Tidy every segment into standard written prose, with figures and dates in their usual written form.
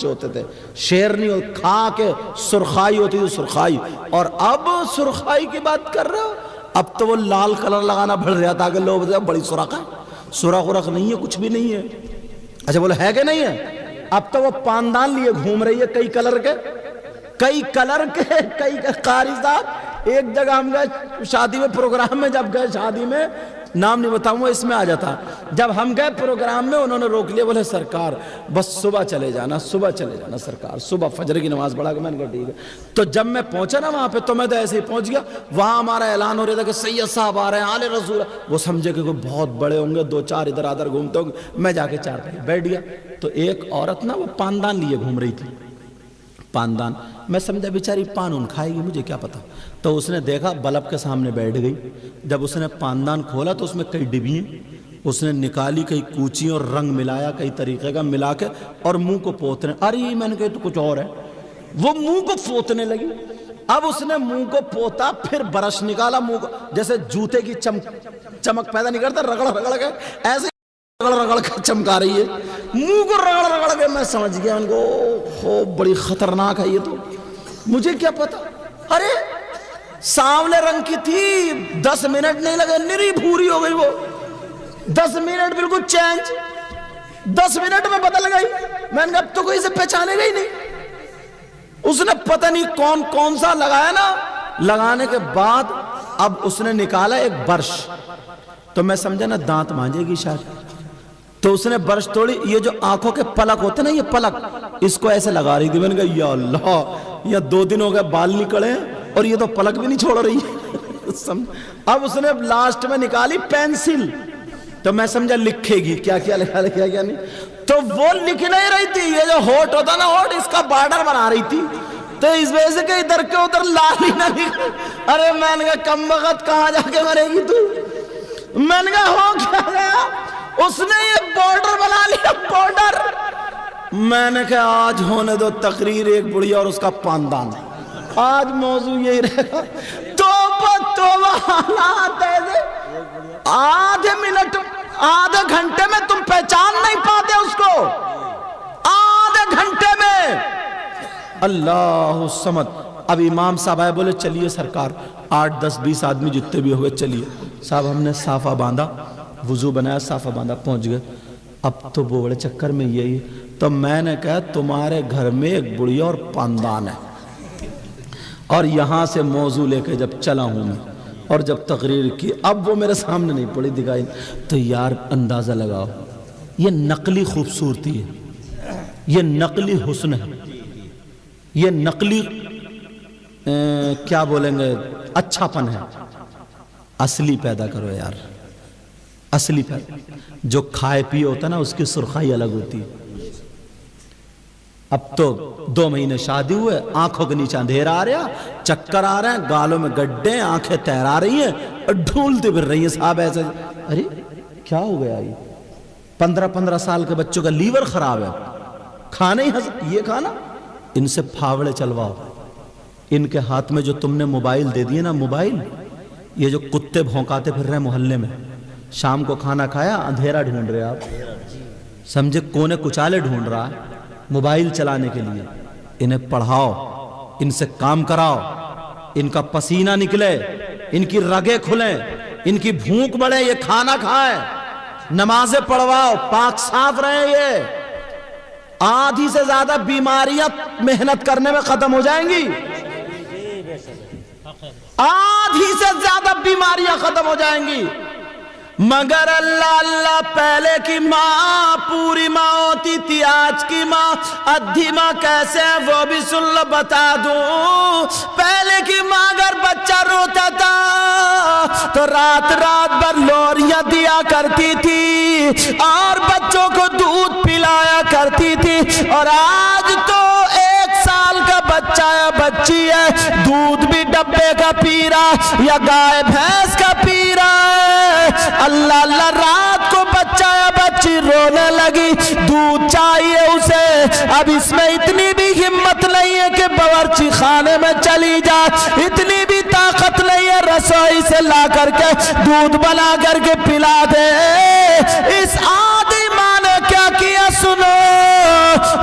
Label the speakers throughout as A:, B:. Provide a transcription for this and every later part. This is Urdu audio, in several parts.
A: بچے ہوتے تھے، شیرنی کھا کے سرخائی ہوتی تھی، سرخائی. اور اب سرخائی کی بات کر رہے ہو؟ اب تو وہ لال کلر لگانا پڑ رہا تاکہ لوگ بڑی سرخ ہے. سرخ ورخ نہیں ہے، کچھ بھی نہیں ہے. اچھا بولے ہے کہ نہیں ہے؟ اب تو وہ پاندان لیے گھوم رہی ہے کئی کلر کے. کئی قاری صاحب ایک جگہ ہم گئے شادی میں، پروگرام میں جب گئے شادی میں، نام نہیں بتاؤں گا اس میں آ جاتا. جب ہم گئے پروگرام میں انہوں نے روک لیا، بولے سرکار بس صبح چلے جانا سرکار، صبح فجر کی نماز پڑھا کے. میں نے کہا ٹھیک ہے. تو جب میں پہنچا نا وہاں پہ تو میں تو ایسے ہی پہنچ گیا. وہاں ہمارا اعلان ہو رہا تھا کہ سید صاحب آ رہے ہیں، آل رسول. وہ سمجھے کہ کوئی بہت بڑے ہوں گے، 2-4 ادھر ادھر گھومتے ہوں گے. میں جا کے 4 پہ بیٹھ گیا. تو ایک عورت نا وہ پاندان لیے گھوم رہی تھی. پاندان میں سمجھا بیچاری پان ان کھائے گی، مجھے کیا پتا. تو اس نے دیکھا بلب کے سامنے بیٹھ گئی. جب اس نے پاندان کھولا تو اس میں کئی ڈبیاں اس نے نکالی، کئی کوچی اور رنگ ملایا کئی طریقے کا ملا کے، اور منہ کو پوتنے. ارے میں نے کہا تو کچھ اور ہے. وہ منہ کو پوتنے لگی. اب اس نے منہ کو پوتا، پھر برش نکالا منہ کو، جیسے جوتے کی چمک پیدا نہیں کرتا، رگڑ کے ایسے رگڑ کے چمکا رہی ہے. منہ کو رگڑ کے. میں سمجھ گیا ان کو ہو بڑی خطرناک ہے یہ. تو مجھے کیا پتا. ارے سانولے رنگ کی تھی، 10 منٹ نہیں لگے نری بھوری ہو گئی. وہ 10 منٹ بالکل چینج، 10 منٹ میں بدل گئی. میں نے کہا اب تو کوئی اسے پہچانے گا ہی نہیں. اس نے پتہ نہیں کون سا لگایا نا. لگانے کے بعد اب اس نے نکالا ایک برش. تو میں سمجھا نا دانت مانجے گی شاید. تو اس نے برش توڑی. یہ جو آنکھوں کے پلک ہوتے نا، یہ پلک اس کو ایسے لگا رہی تھی. میں نے کہا یا اللہ، یہ 2 دن ہو گئے بال نکلے اور یہ تو پلک بھی نہیں چھوڑ رہی. اب اس نے لاسٹ میں نکالی پینسل. تو میں سمجھا لکھے گی کیا لکھا کیا نہیں. تو وہ لکھ نہیں رہی تھی. یہ جو ہوٹ ہوتا نا، ہوٹ اس کا بارڈر بنا رہی تھی. تو اس وجہ سے کہ ادھر کے ادھر لال ہی نہ لکھے. ارے میں نے کہا کم وقت کہاں جا کے مرے گی تو. میں نے کہا ہو کیا گیا. اس نے یہ بارڈر بنا لیا، بارڈر. میں نے کہا آج ہونے دو تقریر ایک بڑھیا اور اس کا پاندان. آج موضوع یہی رہے گا. توبہ حالات ایسے. آدھے منٹ، آدھے گھنٹے میں تم پہچان نہیں پاتے اس کو. آدھے گھنٹے میں. اللہ الصمد. اب امام صاحب آئے، بولے چلیے سرکار، 8 10 20 آدمی جتنے بھی ہوئے چلیے. صاحب ہم نے صافہ باندھا، وضو بنایا، صافہ باندھا، پہنچ گئے. اب تو بوڑے چکر میں یہی. تو میں نے کہا تمہارے گھر میں ایک بڑھیا اور پاندان ہے، اور یہاں سے موضوع لے کے جب چلا ہوں میں اور جب تقریر کی، اب وہ میرے سامنے نہیں پڑی دکھائی. تو یار اندازہ لگاؤ، یہ نقلی خوبصورتی ہے، یہ نقلی حسن ہے، یہ نقلی کیا بولیں گے اچھا پن ہے. اصلی پیدا کرو یار، اصلی پیدا. جو کھائے پیے ہوتا نا اس کی سرخائی الگ ہوتی ہے. اب تو 2 مہینے شادی ہوئے، آنکھوں کے نیچے اندھیرا آ رہا، چکر آ رہے ہیں، گالوں میں گڈھے، آنکھیں تیرا رہی ہیں اور ڈھولتے پھر رہی ہیں. صاحب ایسے ارے کیا ہو گیا. یہ 15 سال کے بچوں کا لیور خراب ہے، کھانا ہی یہ کھانا. ان سے پھاوڑے چلواؤ. ان کے ہاتھ میں جو تم نے موبائل دے دیے نا، موبائل، یہ جو کتے بھونکاتے پھر رہے محلے میں، شام کو کھانا کھایا اندھیرا ڈھونڈ رہے آپ، سمجھے کونے کچالے ڈھونڈ رہا ہے موبائل چلانے کے لیے. انہیں پڑھاؤ، ان سے کام کراؤ، ان کا پسینہ نکلے، ان کی رگیں کھلیں، ان کی بھوک بڑھے، یہ کھانا کھائے، نمازیں پڑھواؤ، پاک صاف رہے. یہ آدھی سے زیادہ بیماریاں محنت کرنے میں ختم ہو جائیں گی. آدھی سے زیادہ بیماریاں ختم ہو جائیں گی. مگر اللہ اللہ، پہلے کی ماں پوری ماں ہوتی تھی، آج کی ماں ادھی ماں کیسے ہے وہ بھی سن لو بتا دوں. پہلے کی ماں اگر بچہ روتا تھا تو رات بھر لوریاں دیا کرتی تھی اور بچوں کو دودھ پلایا کرتی تھی. اور آج تو 1 سال کا بچہ یا بچی ہے، دودھ بھی ڈبے کا پی رہا یا گائے بھینس کا پی رہا ہے. اللہ اللہ، رات کو بچہ یا بچی رونے لگی، دودھ چاہیے اسے. اب اس میں اتنی بھی ہمت نہیں ہے کہ باورچی خانے میں چلی جائے، اتنی بھی طاقت نہیں ہے رسوئی سے لا کر کے دودھ بنا کر کے پلا دے. اس آدھی ماں نے کیا کیا سنو.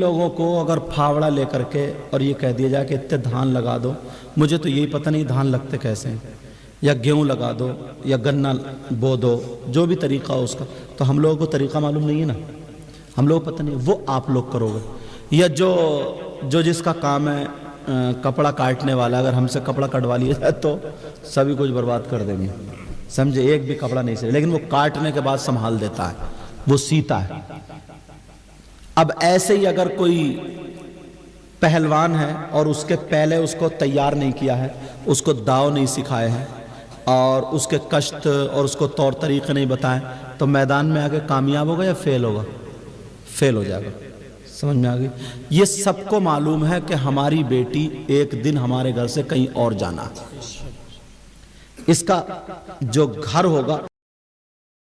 A: لوگوں کو اگر پھاوڑا لے کر کے اور یہ کہہ دیا جائے کہ اتنے دھان لگا دو، مجھے تو یہی پتہ نہیں دھان لگتے کیسے ہیں، یا گیہوں لگا دو یا گنا بو دو، جو بھی طریقہ ہو اس کا، تو ہم لوگوں کو طریقہ معلوم نہیں ہے نا، ہم لوگ پتہ نہیں، وہ آپ لوگ کرو گے۔ یا جو جس کا کام ہے کپڑا کاٹنے والا، اگر ہم سے کپڑا کٹوا لیا جائے تو سبھی کچھ برباد کر دیں گے، سمجھے، ایک بھی کپڑا نہیں سلے، لیکن وہ کاٹنے کے بعد سنبھال دیتا ہے، وہ سیتا ہے۔ اب ایسے ہی اگر کوئی پہلوان ہے اور اس کے پہلے اس کو تیار نہیں کیا ہے، اس کو داؤ نہیں سکھائے ہیں اور اس کے کشت اور اس کو طور طریقے نہیں بتائیں، تو میدان میں آگے کامیاب ہوگا یا فیل ہوگا؟ فیل ہو جائے گا۔ سمجھ میں آ گئی؟ یہ سب کو معلوم ہے کہ ہماری بیٹی ایک دن ہمارے گھر سے کہیں اور جانا ہے، اس کا جو گھر ہوگا